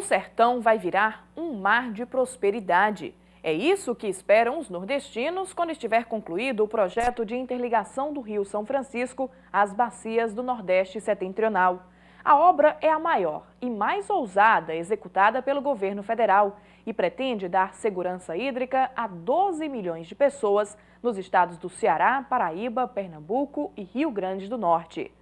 sertão vai virar um mar de prosperidade. É isso que esperam os nordestinos quando estiver concluído o projeto de interligação do Rio São Francisco às bacias do Nordeste Setentrional. A obra é a maior e mais ousada executada pelo governo federal e pretende dar segurança hídrica a 12 milhões de pessoas nos estados do Ceará, Paraíba, Pernambuco e Rio Grande do Norte.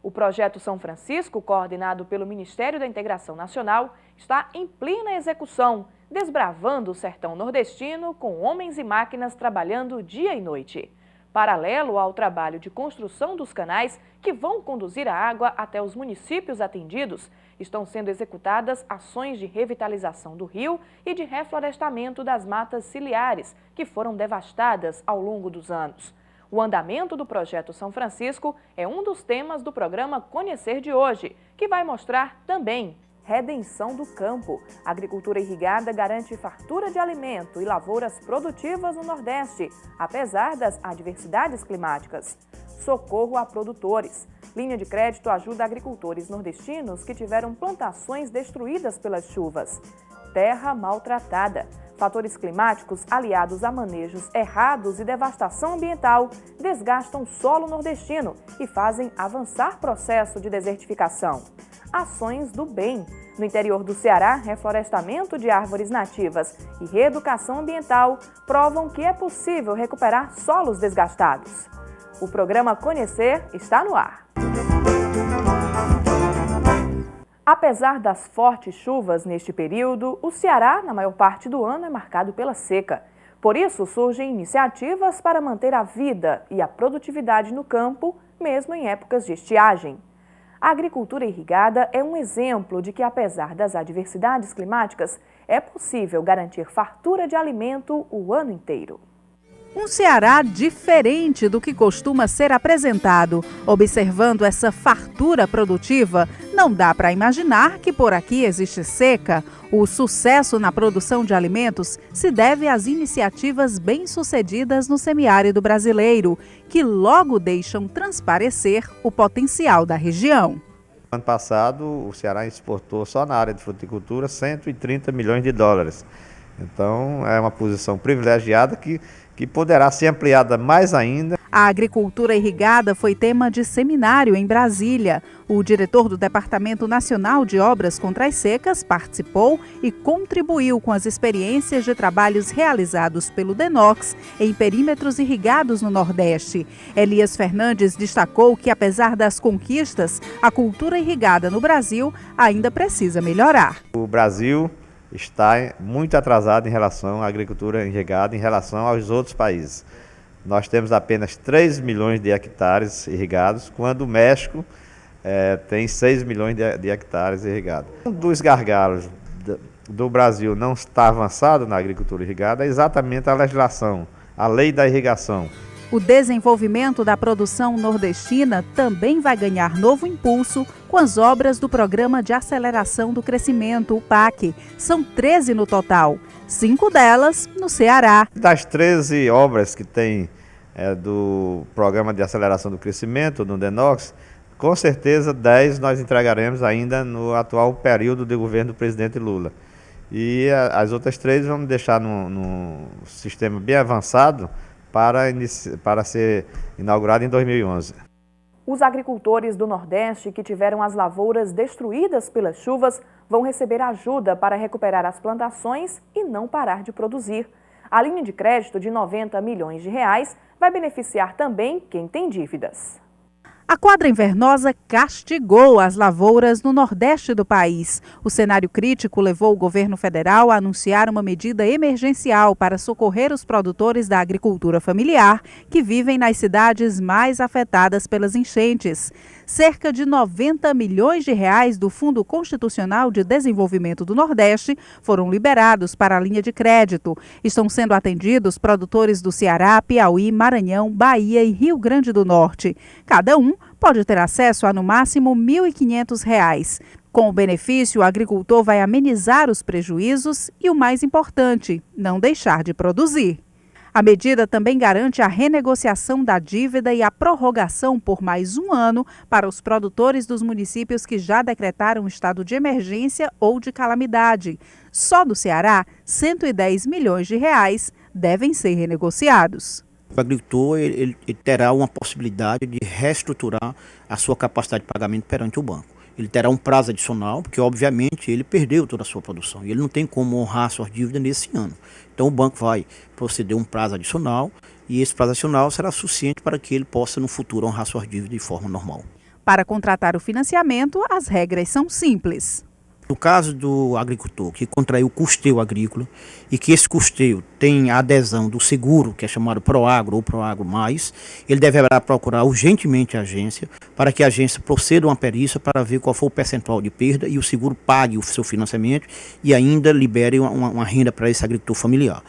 O projeto São Francisco, coordenado pelo Ministério da Integração Nacional, está em plena execução, desbravando o sertão nordestino com homens e máquinas trabalhando dia e noite. Paralelo ao trabalho de construção dos canais que vão conduzir a água até os municípios atendidos, estão sendo executadas ações de revitalização do rio e de reflorestamento das matas ciliares, que foram devastadas ao longo dos anos. O andamento do projeto São Francisco é um dos temas do programa Conhecer de hoje, que vai mostrar também redenção do campo. A agricultura irrigada garante fartura de alimento e lavouras produtivas no Nordeste, apesar das adversidades climáticas. Socorro a produtores. Linha de crédito ajuda agricultores nordestinos que tiveram plantações destruídas pelas chuvas. Terra maltratada. Fatores climáticos aliados a manejos errados e devastação ambiental desgastam o solo nordestino e fazem avançar processo de desertificação. Ações do bem. No interior do Ceará, reflorestamento de árvores nativas e reeducação ambiental provam que é possível recuperar solos desgastados. O programa Conhecer está no ar. Apesar das fortes chuvas neste período, o Ceará, na maior parte do ano, é marcado pela seca. Por isso, surgem iniciativas para manter a vida e a produtividade no campo, mesmo em épocas de estiagem. A agricultura irrigada é um exemplo de que, apesar das adversidades climáticas, é possível garantir fartura de alimento o ano inteiro. Um Ceará diferente do que costuma ser apresentado. Observando essa fartura produtiva, não dá para imaginar que por aqui existe seca. O sucesso na produção de alimentos se deve às iniciativas bem-sucedidas no semiárido brasileiro, que logo deixam transparecer o potencial da região. Ano passado, o Ceará exportou só na área de fruticultura 130 milhões de dólares. Então, é uma posição privilegiada que poderá ser ampliada mais ainda. A agricultura irrigada foi tema de seminário em Brasília. O diretor do Departamento Nacional de Obras contra as Secas participou e contribuiu com as experiências de trabalhos realizados pelo DENOX em perímetros irrigados no Nordeste. Elias Fernandes destacou que, apesar das conquistas, a cultura irrigada no Brasil ainda precisa melhorar. O Brasil está muito atrasado em relação à agricultura irrigada, em relação aos outros países. Nós temos apenas 3 milhões de hectares irrigados, quando o México tem 6 milhões de hectares irrigados. Um dos gargalos do Brasil não está avançado na agricultura irrigada é exatamente a legislação, a lei da irrigação. O desenvolvimento da produção nordestina também vai ganhar novo impulso com as obras do Programa de Aceleração do Crescimento, o PAC. São 13 no total, 5 delas no Ceará. Das 13 obras que tem do Programa de Aceleração do Crescimento, no DENOX, com certeza 10 nós entregaremos ainda no atual período de governo do presidente Lula. E as outras 3 vamos deixar num sistema bem avançado, para ser inaugurado em 2011. Os agricultores do Nordeste que tiveram as lavouras destruídas pelas chuvas vão receber ajuda para recuperar as plantações e não parar de produzir. A linha de crédito de 90 milhões de reais vai beneficiar também quem tem dívidas. A quadra invernosa castigou as lavouras no Nordeste do país. O cenário crítico levou o governo federal a anunciar uma medida emergencial para socorrer os produtores da agricultura familiar que vivem nas cidades mais afetadas pelas enchentes. Cerca de 90 milhões de reais do Fundo Constitucional de Desenvolvimento do Nordeste foram liberados para a linha de crédito. Estão sendo atendidos produtores do Ceará, Piauí, Maranhão, Bahia e Rio Grande do Norte. Cada um pode ter acesso a, no máximo, R$ 1.500. Com o benefício, o agricultor vai amenizar os prejuízos e, o mais importante, não deixar de produzir. A medida também garante a renegociação da dívida e a prorrogação por mais um ano para os produtores dos municípios que já decretaram estado de emergência ou de calamidade. Só do Ceará, 110 milhões de reais devem ser renegociados. O agricultor ele terá uma possibilidade de reestruturar a sua capacidade de pagamento perante o banco. Ele terá um prazo adicional, porque obviamente ele perdeu toda a sua produção e ele não tem como honrar suas dívidas nesse ano. Então o banco vai proceder um prazo adicional e esse prazo adicional será suficiente para que ele possa no futuro honrar suas dívidas de forma normal. Para contratar o financiamento, as regras são simples. No caso do agricultor que contraiu custeio agrícola e que esse custeio tem a adesão do seguro, que é chamado Proagro ou Proagro+, ele deverá procurar urgentemente a agência para que a agência proceda uma perícia para ver qual for o percentual de perda e o seguro pague o seu financiamento e ainda libere uma renda para esse agricultor familiar.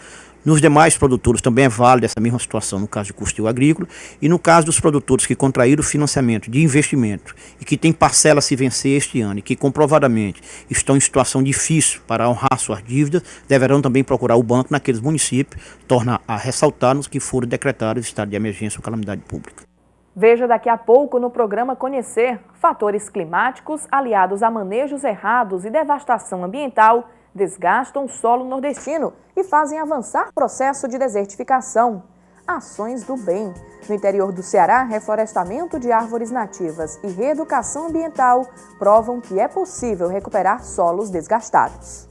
Nos demais produtores também é válida essa mesma situação no caso de custeio agrícola e no caso dos produtores que contraíram financiamento de investimento e que têm parcela a se vencer este ano e que comprovadamente estão em situação difícil para honrar suas dívidas, deverão também procurar o banco naqueles municípios, tornar a ressaltar nos que foram decretados estado de emergência ou calamidade pública. Veja daqui a pouco no programa Conhecer fatores climáticos aliados a manejos errados e devastação ambiental desgastam o solo nordestino e fazem avançar o processo de desertificação. Ações do bem. No interior do Ceará, reflorestamento de árvores nativas e reeducação ambiental provam que é possível recuperar solos desgastados.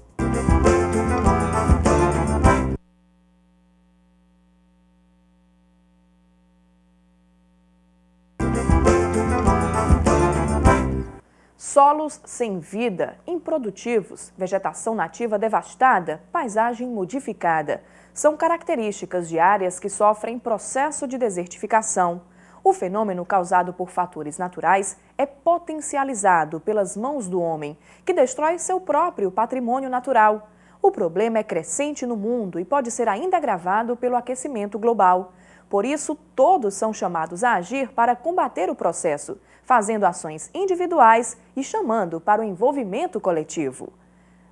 Solos sem vida, improdutivos, vegetação nativa devastada, paisagem modificada. São características de áreas que sofrem processo de desertificação. O fenômeno causado por fatores naturais é potencializado pelas mãos do homem, que destrói seu próprio patrimônio natural. O problema é crescente no mundo e pode ser ainda agravado pelo aquecimento global. Por isso, todos são chamados a agir para combater o processo, fazendo ações individuais e chamando para o envolvimento coletivo.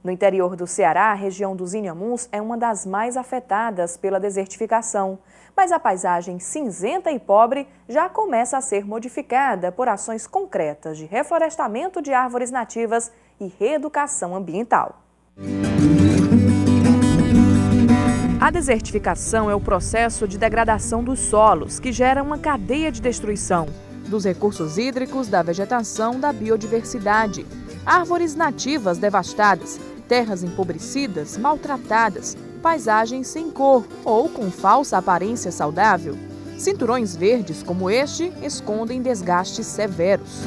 No interior do Ceará, a região dos Inhamuns é uma das mais afetadas pela desertificação, mas a paisagem cinzenta e pobre já começa a ser modificada por ações concretas de reflorestamento de árvores nativas e reeducação ambiental. A desertificação é o processo de degradação dos solos, que gera uma cadeia de destruição dos recursos hídricos, da vegetação, da biodiversidade. Árvores nativas devastadas, terras empobrecidas, maltratadas, paisagens sem cor ou com falsa aparência saudável. Cinturões verdes como este escondem desgastes severos.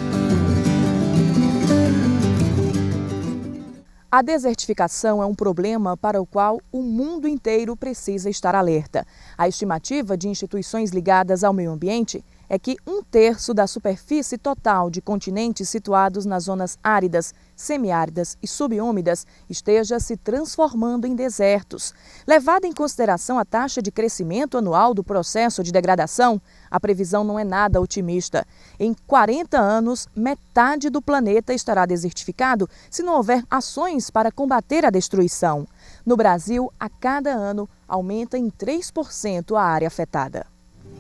A desertificação é um problema para o qual o mundo inteiro precisa estar alerta. A estimativa de instituições ligadas ao meio ambiente é que 1/3 da superfície total de continentes situados nas zonas áridas, semiáridas e subúmidas esteja se transformando em desertos. Levada em consideração a taxa de crescimento anual do processo de degradação, a previsão não é nada otimista. Em 40 anos, metade do planeta estará desertificado se não houver ações para combater a destruição. No Brasil, a cada ano, aumenta em 3% a área afetada.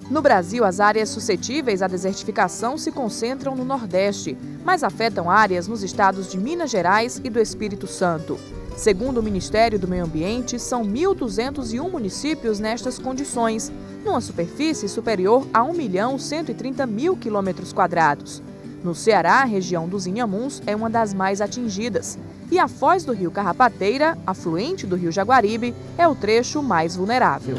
No Brasil, as áreas suscetíveis à desertificação se concentram no Nordeste, mas afetam áreas nos estados de Minas Gerais e do Espírito Santo. Segundo o Ministério do Meio Ambiente, são 1.201 municípios nestas condições, numa superfície superior a 1.130.000 km². No Ceará, a região dos Inhamuns é uma das mais atingidas. E a foz do rio Carrapateira, afluente do rio Jaguaribe, é o trecho mais vulnerável.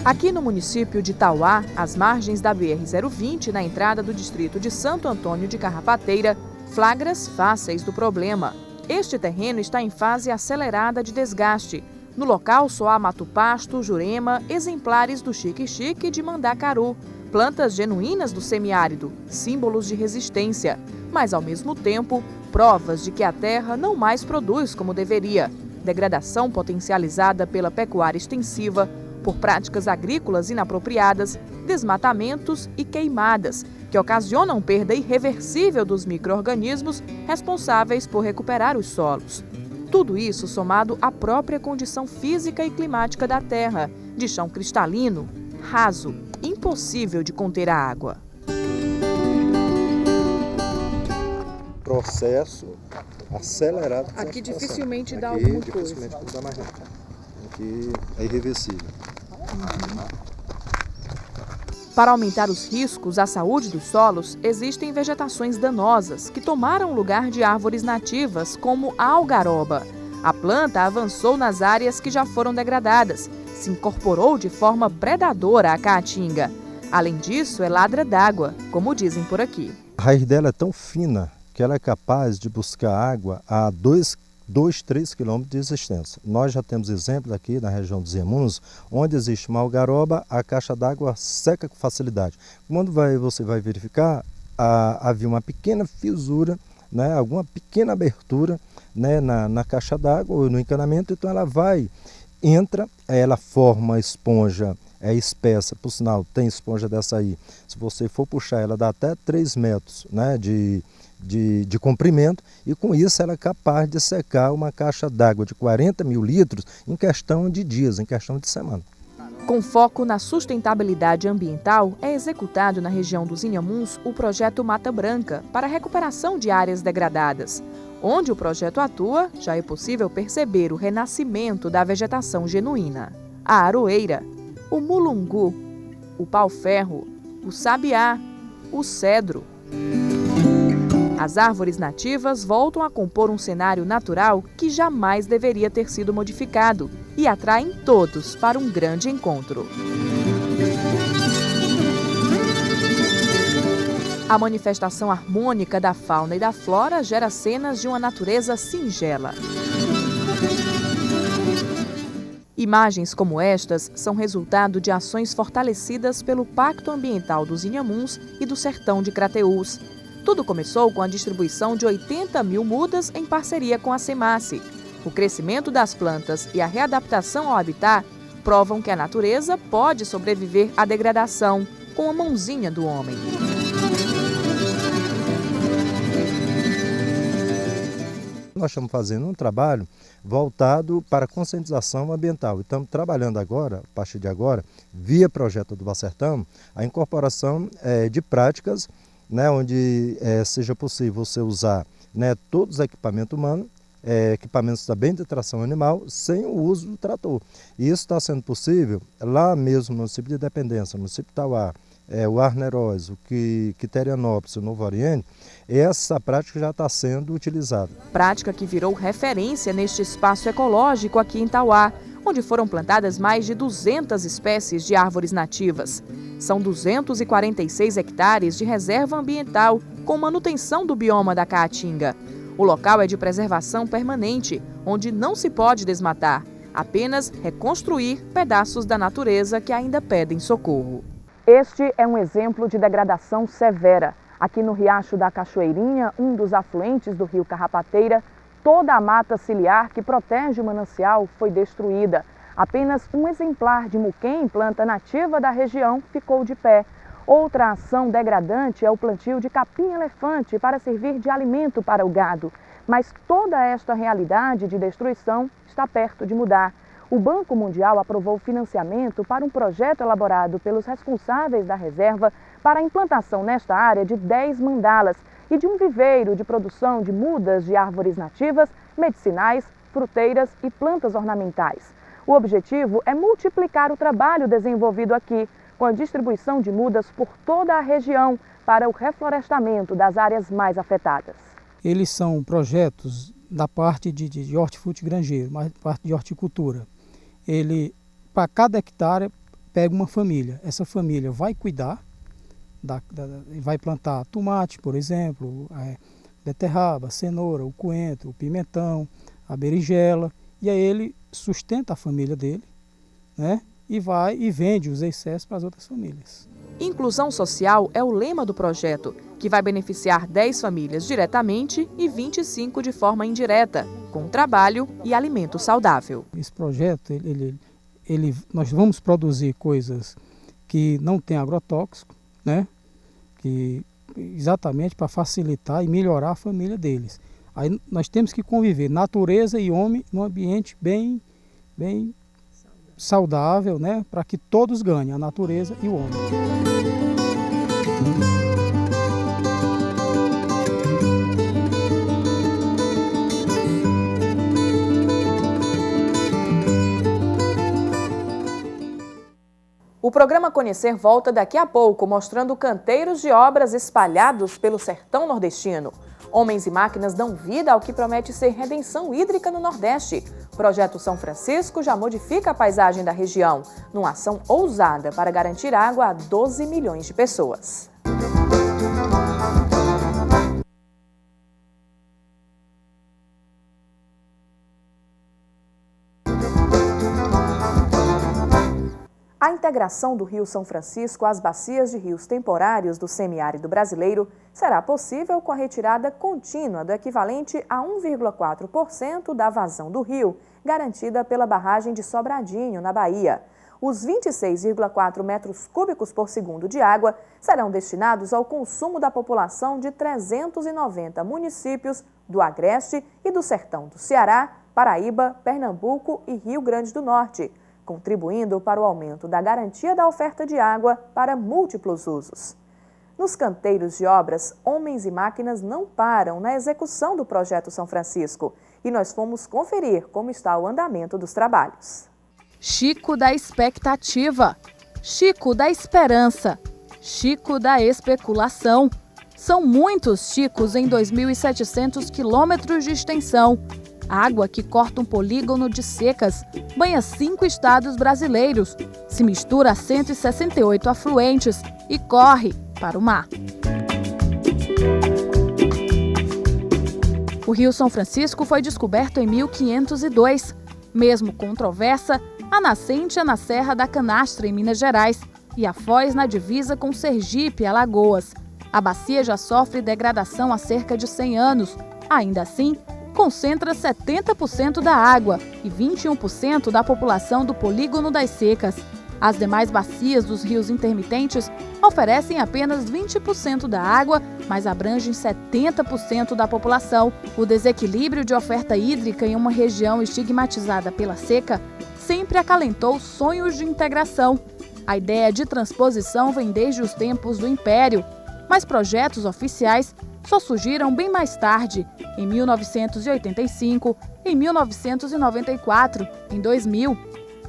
Aqui no município de Tauá, às margens da BR-020, na entrada do distrito de Santo Antônio de Carrapateira, flagras fáceis do problema. Este terreno está em fase acelerada de desgaste. No local só há mato-pasto, jurema, exemplares do xique-xique e de mandacaru, plantas genuínas do semiárido, símbolos de resistência, mas ao mesmo tempo, provas de que a terra não mais produz como deveria. Degradação potencializada pela pecuária extensiva, por práticas agrícolas inapropriadas, desmatamentos e queimadas, que ocasionam perda irreversível dos micro-organismos responsáveis por recuperar os solos. Tudo isso somado à própria condição física e climática da terra, de chão cristalino, raso, impossível de conter a água. Processo acelerado. Aqui dificilmente dá aqui, alguma dificilmente coisa. Não dá mais nada. Aqui é irreversível. Para aumentar os riscos à saúde dos solos, existem vegetações danosas que tomaram o lugar de árvores nativas, como a algaroba. A planta avançou nas áreas que já foram degradadas, se incorporou de forma predadora à caatinga. Além disso, é ladra d'água, como dizem por aqui. A raiz dela é tão fina que ela é capaz de buscar água a 3 quilômetros de existência. Nós já temos exemplos aqui na região dos Inhamuns, onde existe uma algaroba, a caixa d'água seca com facilidade. Quando você vai verificar, havia uma pequena fissura, né, alguma pequena abertura, né, na caixa d'água ou no encanamento, então ela entra, ela forma uma esponja espessa, por sinal, tem esponja dessa aí. Se você for puxar, ela dá até 3 metros, né, de comprimento, e com isso ela é capaz de secar uma caixa d'água de 40 mil litros em questão de dias, em questão de semana. Com foco na sustentabilidade ambiental, é executado na região dos Inhamuns o projeto Mata Branca para a recuperação de áreas degradadas. Onde o projeto atua, já é possível perceber o renascimento da vegetação genuína. A aroeira, o mulungu, o pau-ferro, o sabiá, o cedro. As árvores nativas voltam a compor um cenário natural que jamais deveria ter sido modificado e atraem todos para um grande encontro. A manifestação harmônica da fauna e da flora gera cenas de uma natureza singela. Imagens como estas são resultado de ações fortalecidas pelo Pacto Ambiental dos Inhamuns e do Sertão de Crateús. Tudo começou com a distribuição de 80 mil mudas em parceria com a SEMASSE. O crescimento das plantas e a readaptação ao habitat provam que a natureza pode sobreviver à degradação com a mãozinha do homem. Nós estamos fazendo um trabalho voltado para a conscientização ambiental. Estamos trabalhando agora, a partir de agora, via projeto do Sertão, a incorporação de práticas, né, onde seja possível você usar, né, todos os equipamentos humanos, equipamentos também de tração animal, sem o uso do trator. E isso está sendo possível lá mesmo no município de Independência, no município de Itauá, o Arneróis, o Quiterianópolis, o Novo Oriente. Essa prática já está sendo utilizada. Prática que virou referência neste espaço ecológico aqui em Itauá, onde foram plantadas mais de 200 espécies de árvores nativas. São 246 hectares de reserva ambiental com manutenção do bioma da caatinga. O local é de preservação permanente, onde não se pode desmatar, apenas reconstruir pedaços da natureza que ainda pedem socorro. Este é um exemplo de degradação severa. Aqui no Riacho da Cachoeirinha, um dos afluentes do rio Carrapateira, toda a mata ciliar que protege o manancial foi destruída. Apenas um exemplar de muquém, planta nativa da região, ficou de pé. Outra ação degradante é o plantio de capim-elefante para servir de alimento para o gado. Mas toda esta realidade de destruição está perto de mudar. O Banco Mundial aprovou financiamento para um projeto elaborado pelos responsáveis da reserva para a implantação nesta área de 10 mandalas e de um viveiro de produção de mudas de árvores nativas, medicinais, fruteiras e plantas ornamentais. O objetivo é multiplicar o trabalho desenvolvido aqui, com a distribuição de mudas por toda a região para o reflorestamento das áreas mais afetadas. Eles são projetos da parte de hortifruti granjeiro, mais parte de horticultura. Ele, para cada hectare, pega uma família. Essa família vai cuidar, vai plantar tomate, por exemplo, beterraba, cenoura, o coentro, o pimentão, a berinjela, e aí ele sustenta a família dele, né? E vai e vende os excessos para as outras famílias. Inclusão social é o lema do projeto, que vai beneficiar 10 famílias diretamente e 25 de forma indireta, com trabalho e alimento saudável. Esse projeto, nós vamos produzir coisas que não tem agrotóxico, né? Exatamente para facilitar e melhorar a família deles. Aí nós temos que conviver, natureza e homem, num ambiente bem saudável, né? Para que todos ganhem, a natureza e o homem. O programa Conhecer volta daqui a pouco, mostrando canteiros de obras espalhados pelo sertão nordestino. Homens e máquinas dão vida ao que promete ser redenção hídrica no Nordeste. O projeto São Francisco já modifica a paisagem da região, numa ação ousada para garantir água a 12 milhões de pessoas. A integração do Rio São Francisco às bacias de rios temporários do semiárido brasileiro será possível com a retirada contínua do equivalente a 1,4% da vazão do rio, garantida pela barragem de Sobradinho, na Bahia. Os 26,4 metros cúbicos por segundo de água serão destinados ao consumo da população de 390 municípios do Agreste e do Sertão do Ceará, Paraíba, Pernambuco e Rio Grande do Norte, contribuindo para o aumento da garantia da oferta de água para múltiplos usos. Nos canteiros de obras, homens e máquinas não param na execução do projeto São Francisco e nós fomos conferir como está o andamento dos trabalhos. Chico da expectativa, Chico da esperança, Chico da especulação. São muitos Chicos em 2.700 quilômetros de extensão. Água que corta um polígono de secas, banha 5 estados brasileiros, se mistura a 168 afluentes e corre para o mar. O Rio São Francisco foi descoberto em 1502. Mesmo controversa, a nascente é na Serra da Canastra, em Minas Gerais, e a foz na divisa com Sergipe, Alagoas. A bacia já sofre degradação há cerca de 100 anos. Ainda assim, concentra 70% da água e 21% da população do polígono das secas. As demais bacias dos rios intermitentes oferecem apenas 20% da água, mas abrangem 70% da população. O desequilíbrio de oferta hídrica em uma região estigmatizada pela seca sempre acalentou sonhos de integração. A ideia de transposição vem desde os tempos do Império, mas projetos oficiais só surgiram bem mais tarde, em 1985, em 1994, em 2000.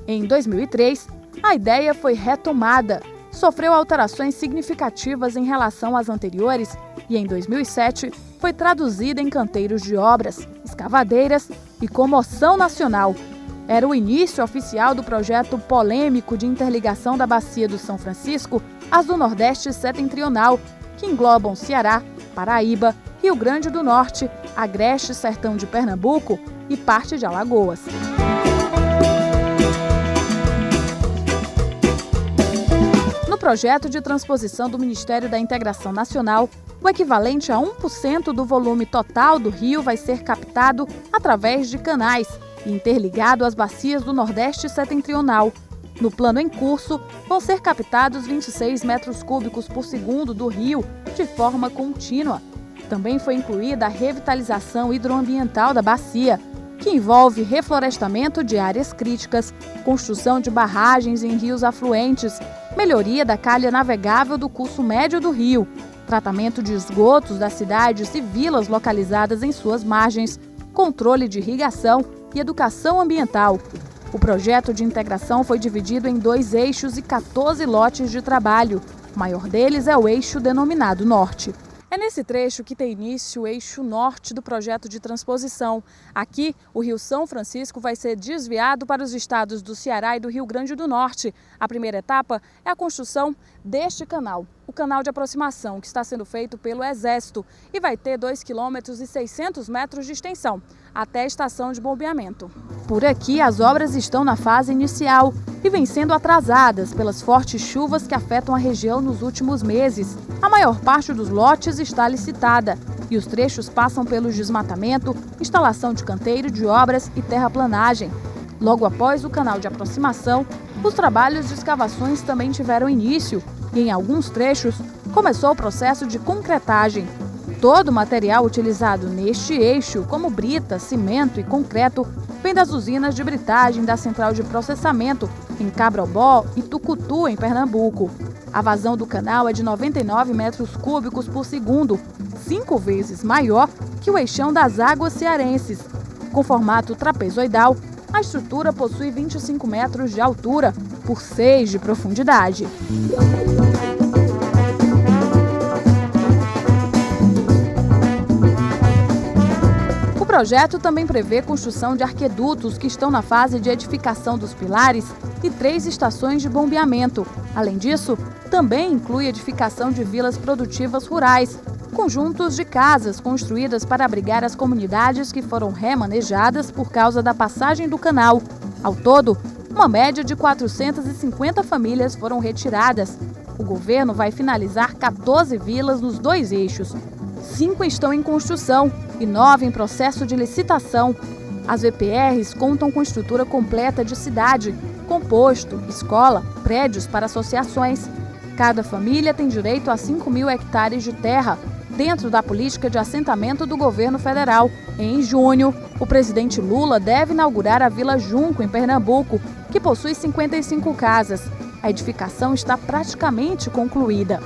Em 2003, a ideia foi retomada, sofreu alterações significativas em relação às anteriores e, em 2007, foi traduzida em canteiros de obras, escavadeiras e comoção nacional. Era o início oficial do projeto polêmico de interligação da Bacia do São Francisco às do Nordeste Setentrional, que englobam Ceará, Paraíba, Rio Grande do Norte, Agreste, Sertão de Pernambuco e parte de Alagoas. No projeto de transposição do Ministério da Integração Nacional, o equivalente a 1% do volume total do rio vai ser captado através de canais e interligado às bacias do Nordeste Setentrional. No plano em curso, vão ser captados 26 metros cúbicos por segundo do rio de forma contínua. Também foi incluída a revitalização hidroambiental da bacia, que envolve reflorestamento de áreas críticas, construção de barragens em rios afluentes, melhoria da calha navegável do curso médio do rio, tratamento de esgotos das cidades e vilas localizadas em suas margens, controle de irrigação e educação ambiental. O projeto de integração foi dividido em 2 eixos e 14 lotes de trabalho. O maior deles é o eixo denominado Norte. É nesse trecho que tem início o eixo norte do projeto de transposição. Aqui, o Rio São Francisco vai ser desviado para os estados do Ceará e do Rio Grande do Norte. A primeira etapa é a construção deste canal, o canal de aproximação, que está sendo feito pelo Exército e vai ter 2,6 km de extensão, até a estação de bombeamento. Por aqui, as obras estão na fase inicial e vêm sendo atrasadas pelas fortes chuvas que afetam a região nos últimos meses. A maior parte dos lotes está licitada e os trechos passam pelo desmatamento, instalação de canteiro de obras e terraplanagem. Logo após o canal de aproximação, os trabalhos de escavações também tiveram início e, em alguns trechos, começou o processo de concretagem. Todo o material utilizado neste eixo, como brita, cimento e concreto, vem das usinas de britagem da Central de Processamento, em Cabrobó e Tucutu, em Pernambuco. A vazão do canal é de 99 metros cúbicos por segundo, 5 vezes maior que o eixão das águas cearenses. Com formato trapezoidal, a estrutura possui 25 metros de altura por 6 de profundidade. O projeto também prevê construção de arquedutos que estão na fase de edificação dos pilares e 3 estações de bombeamento. Além disso, também inclui edificação de vilas produtivas rurais, conjuntos de casas construídas para abrigar as comunidades que foram remanejadas por causa da passagem do canal. Ao todo, uma média de 450 famílias foram retiradas. O governo vai finalizar 14 vilas nos 2 eixos. 5 estão em construção e 9 em processo de licitação. As VPRs contam com estrutura completa de cidade, com posto, escola, prédios para associações. Cada família tem direito a 5.000 hectares de terra, dentro da política de assentamento do governo federal. Em junho, o presidente Lula deve inaugurar a Vila Junco, em Pernambuco, que possui 55 casas. A edificação está praticamente concluída.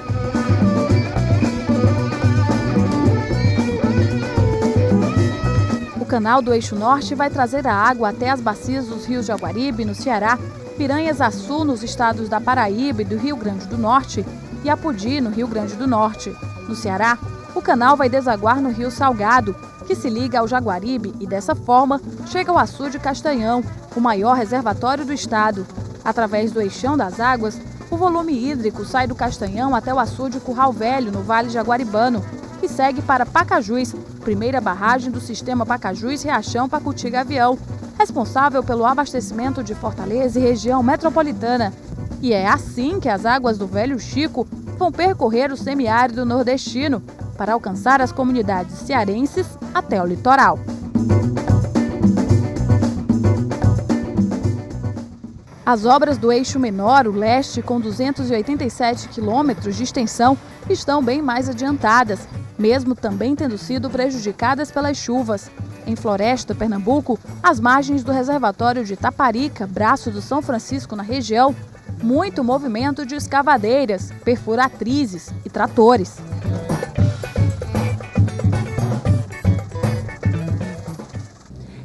O canal do Eixo Norte vai trazer a água até as bacias dos rios Jaguaribe, no Ceará, Piranhas-Açu, nos estados da Paraíba e do Rio Grande do Norte, e Apodi, no Rio Grande do Norte. No Ceará, o canal vai desaguar no Rio Salgado, que se liga ao Jaguaribe e, dessa forma, chega ao Açude Castanhão, o maior reservatório do estado. Através do eixão das águas, o volume hídrico sai do Castanhão até o Açude Curral Velho, no Vale Jaguaribano, e segue para Pacajus, primeira barragem do sistema Pacajus-Riachão-Pacuti-Gavião, responsável pelo abastecimento de Fortaleza e região metropolitana. E é assim que as águas do Velho Chico vão percorrer o semiárido nordestino para alcançar as comunidades cearenses até o litoral. As obras do eixo menor, o leste, com 287 quilômetros de extensão, estão bem mais adiantadas, mesmo também tendo sido prejudicadas pelas chuvas. Em Floresta, Pernambuco, às margens do reservatório de Taparica, braço do São Francisco na região, muito movimento de escavadeiras, perfuratrizes e tratores.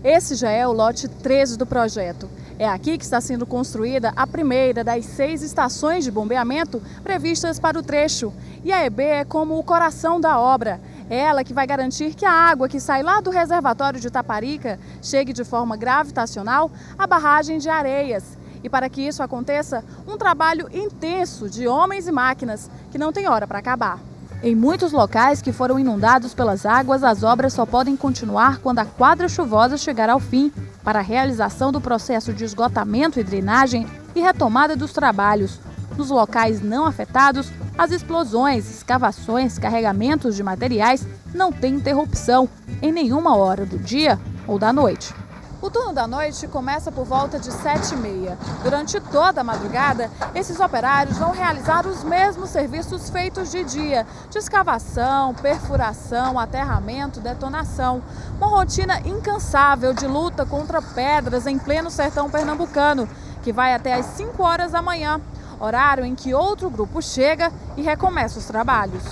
Esse já é o lote 13 do projeto. É aqui que está sendo construída a primeira das 6 estações de bombeamento previstas para o trecho. E a EB é como o coração da obra. É ela que vai garantir que a água que sai lá do reservatório de Taparica chegue de forma gravitacional à barragem de Areias. E para que isso aconteça, um trabalho intenso de homens e máquinas que não tem hora para acabar. Em muitos locais que foram inundados pelas águas, as obras só podem continuar quando a quadra chuvosa chegar ao fim, para a realização do processo de esgotamento e drenagem e retomada dos trabalhos. Nos locais não afetados, as explosões, escavações, carregamentos de materiais não têm interrupção em nenhuma hora do dia ou da noite. O turno da noite começa por volta de 7h30. Durante toda a madrugada, esses operários vão realizar os mesmos serviços feitos de dia, de escavação, perfuração, aterramento, detonação. Uma rotina incansável de luta contra pedras em pleno sertão pernambucano, que vai até às 5 horas da manhã, horário em que outro grupo chega e recomeça os trabalhos.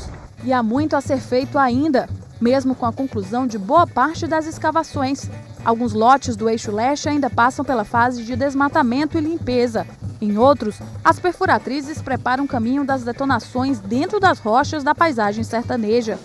E há muito a ser feito ainda, mesmo com a conclusão de boa parte das escavações. Alguns lotes do eixo leste ainda passam pela fase de desmatamento e limpeza. Em outros, as perfuratrizes preparam o caminho das detonações dentro das rochas da paisagem sertaneja.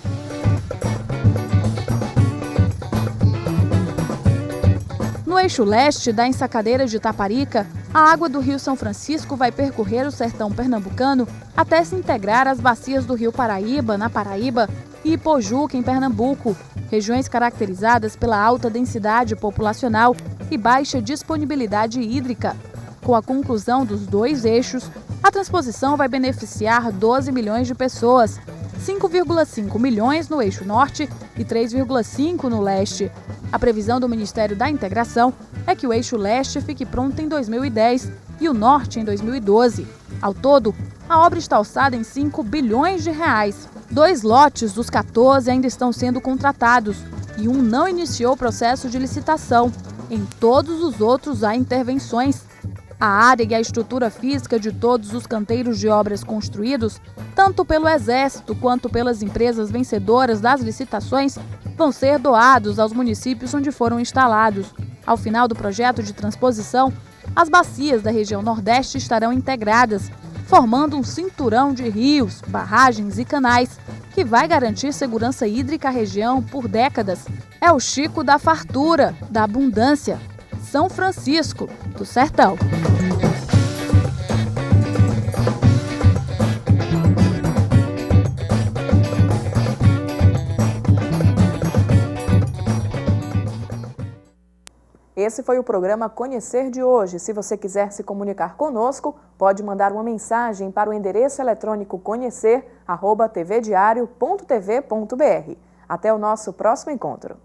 No eixo leste da ensacadeira de Taparica, a água do Rio São Francisco vai percorrer o sertão pernambucano até se integrar às bacias do Rio Paraíba, na Paraíba, e Ipojuca, em Pernambuco, regiões caracterizadas pela alta densidade populacional e baixa disponibilidade hídrica. Com a conclusão dos 2 eixos, a transposição vai beneficiar 12 milhões de pessoas, 5,5 milhões no eixo norte e 3,5 no leste. A previsão do Ministério da Integração é que o eixo leste fique pronto em 2010 e o norte em 2012. Ao todo, A obra está orçada em 5 bilhões de reais. 2 lotes dos 14 ainda estão sendo contratados e um não iniciou o processo de licitação. Em todos os outros há intervenções. A área e a estrutura física de todos os canteiros de obras construídos, tanto pelo Exército quanto pelas empresas vencedoras das licitações, vão ser doados aos municípios onde foram instalados. Ao final do projeto de transposição, as bacias da região Nordeste estarão integradas, formando um cinturão de rios, barragens e canais que vai garantir segurança hídrica à região por décadas. É o Chico da fartura, da abundância, São Francisco do Sertão. Esse foi o programa Conhecer de hoje. Se você quiser se comunicar conosco, pode mandar uma mensagem para o endereço eletrônico conhecer@tvdiario.tv.br. Até o nosso próximo encontro.